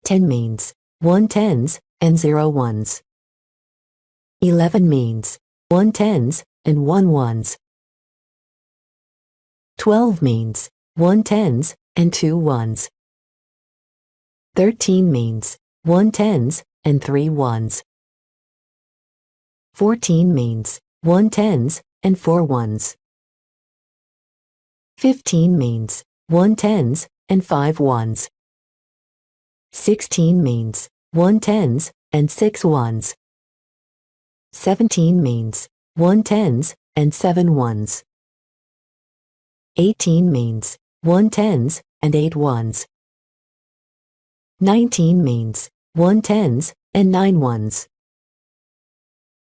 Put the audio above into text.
10 means 1 tens and 0 ones. 11 means 1 tens and 1 ones. 12 means 1 tens and 2 ones. 13 means 1 tens and 3 ones. 14 means 1 tens and 4 ones. 15 means 1 tens and 5 ones. 16 means 1 tens and 6 ones. 17 means 1 tens and 7 ones. 18 means 1 tens and 8 ones. 19 means 1 tens and 9 ones.